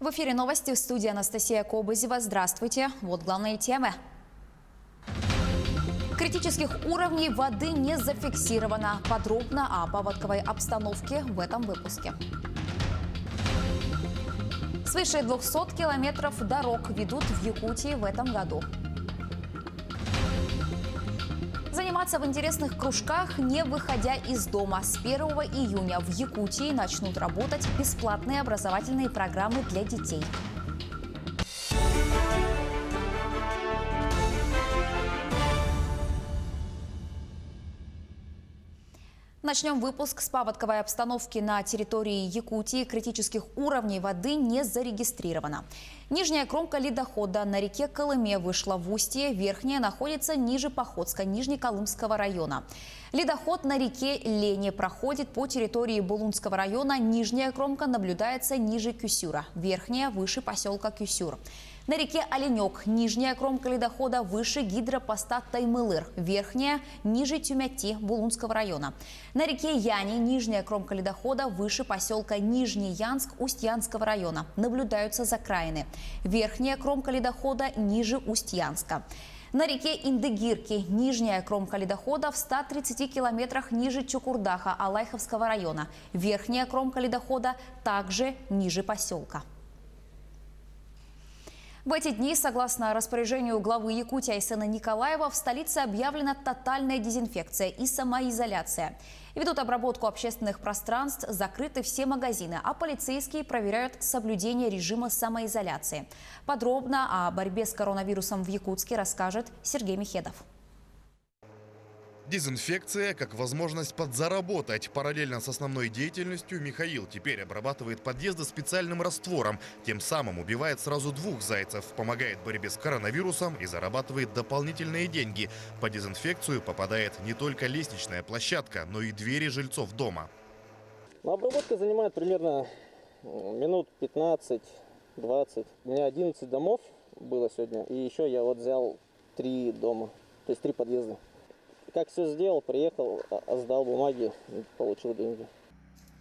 В эфире новости, в студии Анастасия Кобызева. Здравствуйте. Вот главные темы. Критических уровней воды не зафиксировано. Подробно о паводковой обстановке в этом выпуске. Свыше 200 километров дорог ведут в Якутии в этом году. Заниматься в интересных кружках, не выходя из дома. С 1 июня в Якутии начнут работать бесплатные образовательные программы для детей. Начнем выпуск с паводковой обстановки на территории Якутии. Критических уровней воды не зарегистрировано. Нижняя кромка ледохода на реке Колыме вышла в устье, верхняя находится ниже Походска, Нижнеколымского района. Ледоход на реке Лене проходит по территории Булунского района. Нижняя кромка наблюдается ниже Кюсюра, верхняя выше поселка Кюсюр. На реке Оленек нижняя кромка ледохода выше гидропоста Таймылыр, верхняя ниже Тюмяти Булунского района. На реке Яни нижняя кромка ледохода выше поселка Нижний Янск Устьянского района. Наблюдаются закраины. Верхняя кромка ледохода ниже Устьянска. На реке Индыгирки нижняя кромка ледохода в 130 километрах ниже Чукурдаха Алайховского района. Верхняя кромка ледохода также ниже поселка. В эти дни, согласно распоряжению главы Якутии Айсена Николаева, в столице объявлена тотальная дезинфекция и самоизоляция. Ведут обработку общественных пространств, закрыты все магазины, а полицейские проверяют соблюдение режима самоизоляции. Подробно о борьбе с коронавирусом в Якутске расскажет Сергей Михедов. Дезинфекция как возможность подзаработать. Параллельно с основной деятельностью Михаил теперь обрабатывает подъезды специальным раствором. Тем самым убивает сразу двух зайцев, помогает в борьбе с коронавирусом и зарабатывает дополнительные деньги. По дезинфекцию попадает не только лестничная площадка, но и двери жильцов дома. Обработка занимает примерно минут 15-20. У меня 11 домов было сегодня. И еще я взял 3 дома, то есть 3 подъезда. Как все сделал, приехал, сдал бумаги, получил деньги.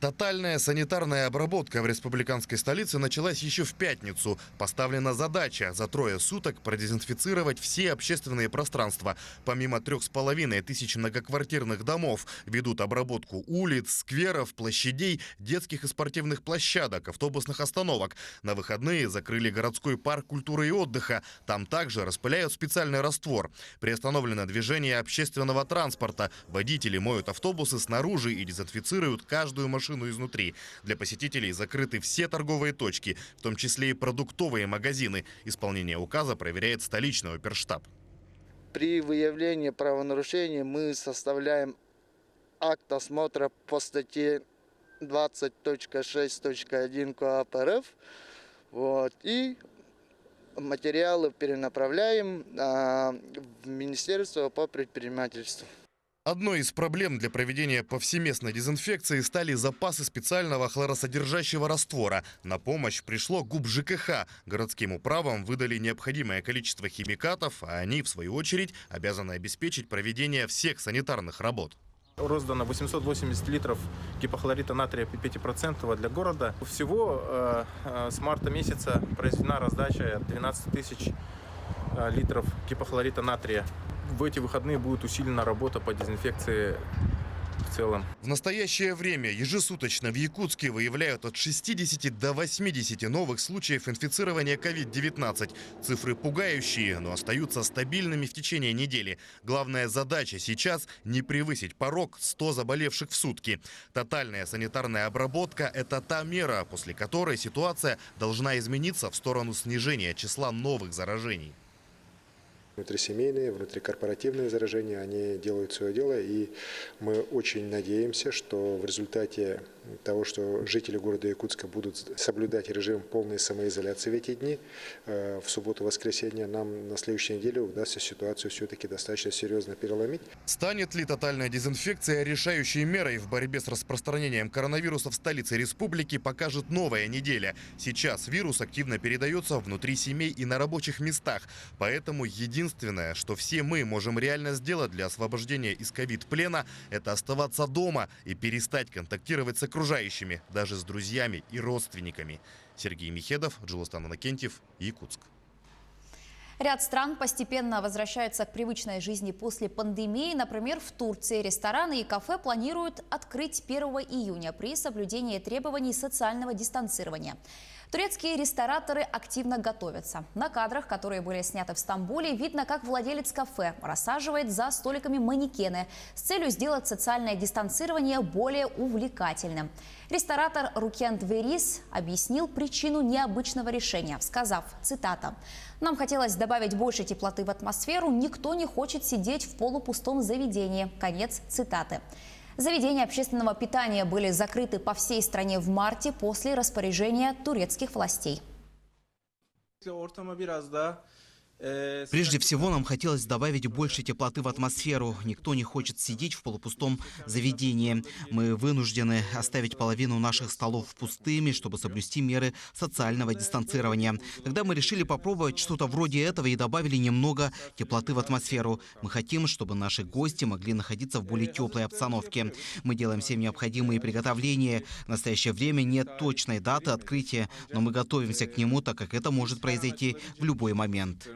Тотальная санитарная обработка в республиканской столице началась еще в пятницу. Поставлена задача за 3 суток продезинфицировать все общественные пространства. Помимо 3500 многоквартирных домов ведут обработку улиц, скверов, площадей, детских и спортивных площадок, автобусных остановок. На выходные закрыли городской парк культуры и отдыха. Там также распыляют специальный раствор. Приостановлено движение общественного транспорта. Водители моют автобусы снаружи и дезинфицируют каждую машину изнутри. Для посетителей закрыты все торговые точки, в том числе и продуктовые магазины. Исполнение указа проверяет столичный оперштаб. При выявлении правонарушений мы составляем акт осмотра по статье 20.6.1 КоАП РФ. И материалы перенаправляем в Министерство по предпринимательству. Одной из проблем для проведения повсеместной дезинфекции стали запасы специального хлоросодержащего раствора. На помощь пришло ГУП ЖКХ. Городским управам выдали необходимое количество химикатов, а они, в свою очередь, обязаны обеспечить проведение всех санитарных работ. Роздано 880 литров гипохлорита натрия 5% для города. Всего с марта месяца произведена раздача 12 тысяч литров гипохлорита натрия. В эти выходные будет усилена работа по дезинфекции в целом. В настоящее время ежесуточно в Якутске выявляют от 60 до 80 новых случаев инфицирования COVID-19. Цифры пугающие, но остаются стабильными в течение недели. Главная задача сейчас – не превысить порог 100 заболевших в сутки. Тотальная санитарная обработка – это та мера, после которой ситуация должна измениться в сторону снижения числа новых заражений. Внутрисемейные, внутрикорпоративные заражения, они делают свое дело, и мы очень надеемся, что в результате того, что жители города Якутска будут соблюдать режим полной самоизоляции в эти дни, в субботу и воскресенье, нам на следующей неделе удастся ситуацию все-таки достаточно серьезно переломить. Станет ли тотальная дезинфекция решающей мерой в борьбе с распространением коронавируса в столице республики, покажет новая неделя. Сейчас вирус активно передается внутри семей и на рабочих местах, поэтому единственное, что все мы можем реально сделать для освобождения из ковид-плена, это оставаться дома и перестать контактировать с окружающими. окружающими, даже с друзьями и родственниками. Сергей Михедов, Джилустан Иннокентьев, Якутск. Ряд стран постепенно возвращаются к привычной жизни после пандемии. Например, в Турции рестораны и кафе планируют открыть 1 июня при соблюдении требований социального дистанцирования. Турецкие рестораторы активно готовятся. На кадрах, которые были сняты в Стамбуле, видно, как владелец кафе рассаживает за столиками манекены с целью сделать социальное дистанцирование более увлекательным. Ресторатор Рукент Верис объяснил причину необычного решения, сказав, цитата: «Нам хотелось добавить больше теплоты в атмосферу, никто не хочет сидеть в полупустом заведении». Конец цитаты. Заведения общественного питания были закрыты по всей стране в марте после распоряжения турецких властей. Прежде всего, нам хотелось добавить больше теплоты в атмосферу. Никто не хочет сидеть в полупустом заведении. Мы вынуждены оставить половину наших столов пустыми, чтобы соблюсти меры социального дистанцирования. Тогда мы решили попробовать что-то вроде этого и добавили немного теплоты в атмосферу. Мы хотим, чтобы наши гости могли находиться в более теплой обстановке. Мы делаем все необходимые приготовления. В настоящее время нет точной даты открытия, но мы готовимся к нему, так как это может произойти в любой момент.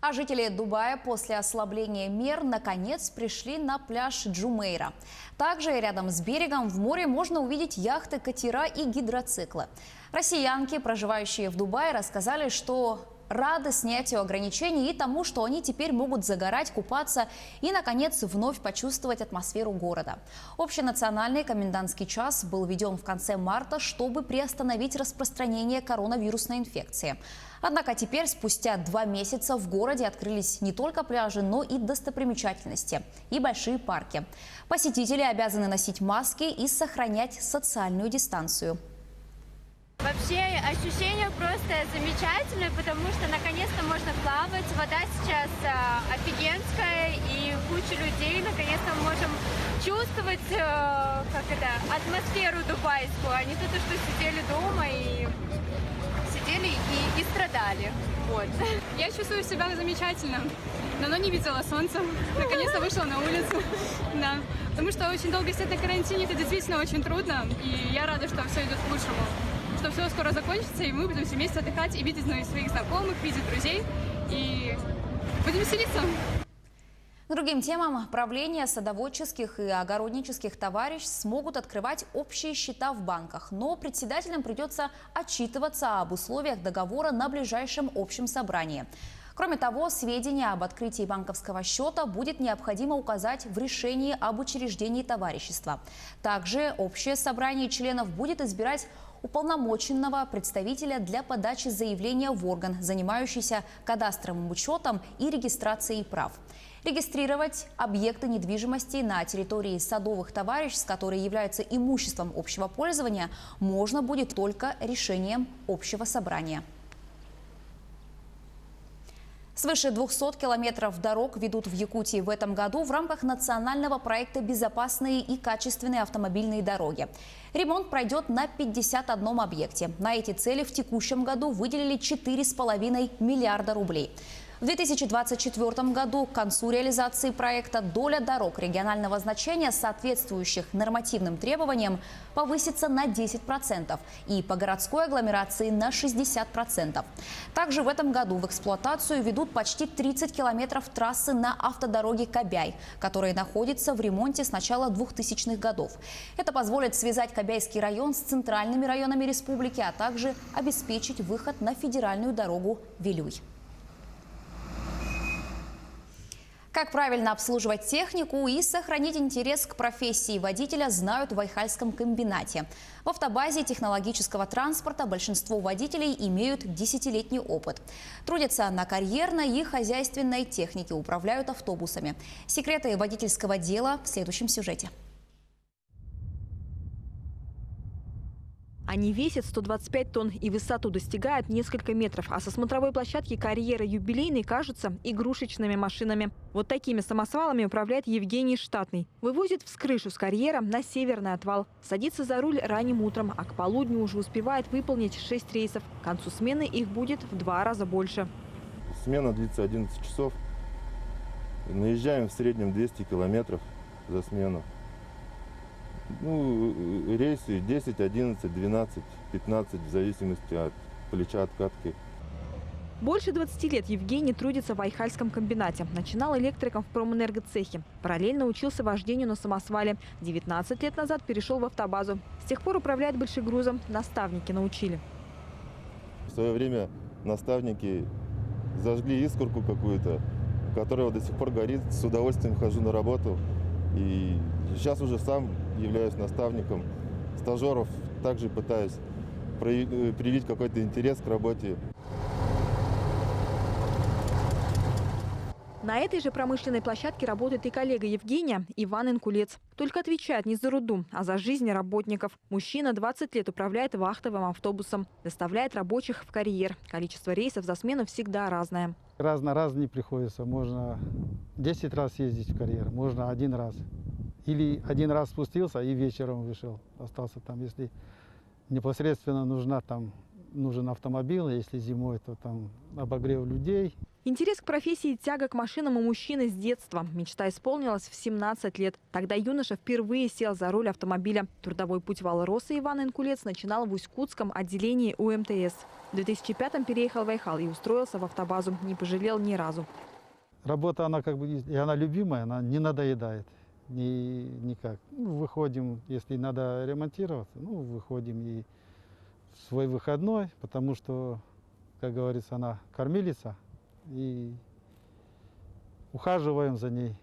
А жители Дубая после ослабления мер наконец пришли на пляж Джумейра. Также рядом с берегом в море можно увидеть яхты, катера и гидроциклы. Россиянки, проживающие в Дубае, рассказали, что рады снятию ограничений и тому, что они теперь могут загорать, купаться и, наконец, вновь почувствовать атмосферу города. Общенациональный комендантский час был введен в конце марта, чтобы приостановить распространение коронавирусной инфекции. Однако теперь, спустя 2 месяца, в городе открылись не только пляжи, но и достопримечательности и большие парки. Посетители обязаны носить маски и сохранять социальную дистанцию. Вообще ощущение просто замечательное, потому что наконец-то можно плавать. Вода сейчас офигенская и куча людей. Наконец-то мы можем чувствовать атмосферу дубайскую, а не то, что сидели дома и страдали. Вот. Я чувствую себя замечательно. Давно не видела солнца. Наконец-то вышла на улицу. Да. Потому что очень долго сидеть на карантине, это действительно очень трудно. И я рада, что все идет к лучшему. Что все скоро закончится, и мы будем все вместе отдыхать и видеть своих знакомых, видеть друзей. И будем веселиться. К другим темам правления садоводческих и огороднических товариществ смогут открывать общие счета в банках. Но председателям придется отчитываться об условиях договора на ближайшем общем собрании. Кроме того, сведения об открытии банковского счета будет необходимо указать в решении об учреждении товарищества. Также общее собрание членов будет избирать уполномоченного представителя для подачи заявления в орган, занимающийся кадастровым учетом и регистрацией прав. Регистрировать объекты недвижимости на территории садовых товариществ, которые являются имуществом общего пользования, можно будет только решением общего собрания. Свыше 200 километров дорог ведут в Якутии в этом году в рамках национального проекта «Безопасные и качественные автомобильные дороги». Ремонт пройдет на 51 объекте. На эти цели в текущем году выделили 4,5 миллиарда рублей. В 2024 году к концу реализации проекта доля дорог регионального значения, соответствующих нормативным требованиям, повысится на 10% и по городской агломерации на 60%. Также в этом году в эксплуатацию ведут почти 30 километров трассы на автодороге Кобяй, которая находится в ремонте с начала 2000-х годов. Это позволит связать Кобяйский район с центральными районами республики, а также обеспечить выход на федеральную дорогу Вилюй. Как правильно обслуживать технику и сохранить интерес к профессии водителя, знают в Айхальском комбинате. В автобазе технологического транспорта большинство водителей имеют 10-летний опыт. Трудятся на карьерной и хозяйственной технике, управляют автобусами. Секреты водительского дела в следующем сюжете. Они весят 125 тонн и высоту достигают несколько метров, а со смотровой площадки карьера юбилейной кажутся игрушечными машинами. Вот такими самосвалами управляет Евгений Штатный. Вывозит вскрышу с карьера на северный отвал. Садится за руль ранним утром, а к полудню уже успевает выполнить 6 рейсов. К концу смены их будет в 2 раза больше. Смена длится 11 часов. Наезжаем в среднем 200 километров за смену. Ну, рейсы 10, 11, 12, 15, в зависимости от плеча откатки. Больше 20 лет Евгений трудится в Айхальском комбинате. Начинал электриком в промэнергоцехе. Параллельно учился вождению на самосвале. 19 лет назад перешел в автобазу. С тех пор управляет большегрузом. Наставники научили. В свое время наставники зажгли искорку какую-то, которая до сих пор горит. С удовольствием хожу на работу. И сейчас уже сам являюсь наставником. Стажеров также пытаюсь привить какой-то интерес к работе. На этой же промышленной площадке работает и коллега Евгения, Иван Инкулец. Только отвечает не за руду, а за жизнь работников. Мужчина 20 лет управляет вахтовым автобусом. Доставляет рабочих в карьер. Количество рейсов за смену всегда разное. Раз не приходится. Можно 10 раз ездить в карьер, можно 1 раз. Или 1 раз спустился и вечером вышел. Остался там, если непосредственно нужен автомобиль, если зимой, то там обогрев людей. Интерес к профессии и тяга к машинам у мужчины с детства. Мечта исполнилась в 17 лет. Тогда юноша впервые сел за руль автомобиля. Трудовой путь Валроса Иван Инкулец начинал в Усть-Кутском отделении УМТС. В 2005-м переехал в Айхал и устроился в автобазу. Не пожалел ни разу. Работа, она она любимая, она не надоедает. Никак. Выходим, если надо ремонтироваться, выходим и в свой выходной, потому что, как говорится, она кормилица. И ухаживаем за ней.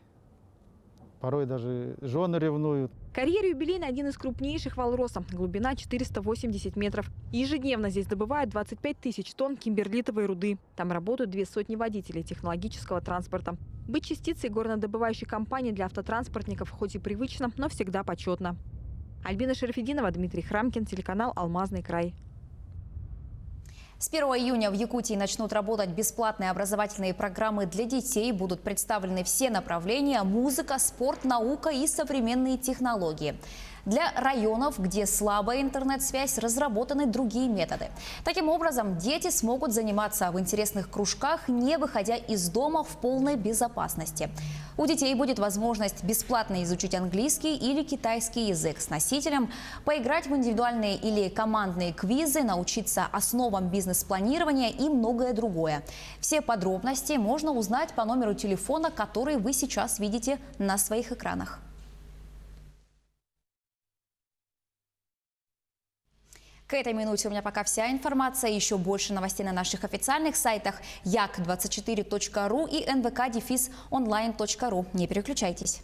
Порой даже жены ревнуют. Карьер юбилейный один из крупнейших Валроса. Глубина 480 метров. Ежедневно здесь добывают 25 тысяч тонн кимберлитовой руды. Там работают 200 водителей технологического транспорта. Быть частицей горнодобывающей компании для автотранспортников хоть и привычно, но всегда почетно. Альбина Шарафединова, Дмитрий Храмкин, телеканал «Алмазный край». С 1 июня в Якутии начнут работать бесплатные образовательные программы для детей. Будут представлены все направления – музыка, спорт, наука и современные технологии. Для районов, где слабая интернет-связь, разработаны другие методы. Таким образом, дети смогут заниматься в интересных кружках, не выходя из дома, в полной безопасности. У детей будет возможность бесплатно изучить английский или китайский язык с носителем, поиграть в индивидуальные или командные квизы, научиться основам бизнес-планирования и многое другое. Все подробности можно узнать по номеру телефона, который вы сейчас видите на своих экранах. К этой минуте у меня пока вся информация. Еще больше новостей на наших официальных сайтах jak24.ru и nvk-online.ru. Не переключайтесь.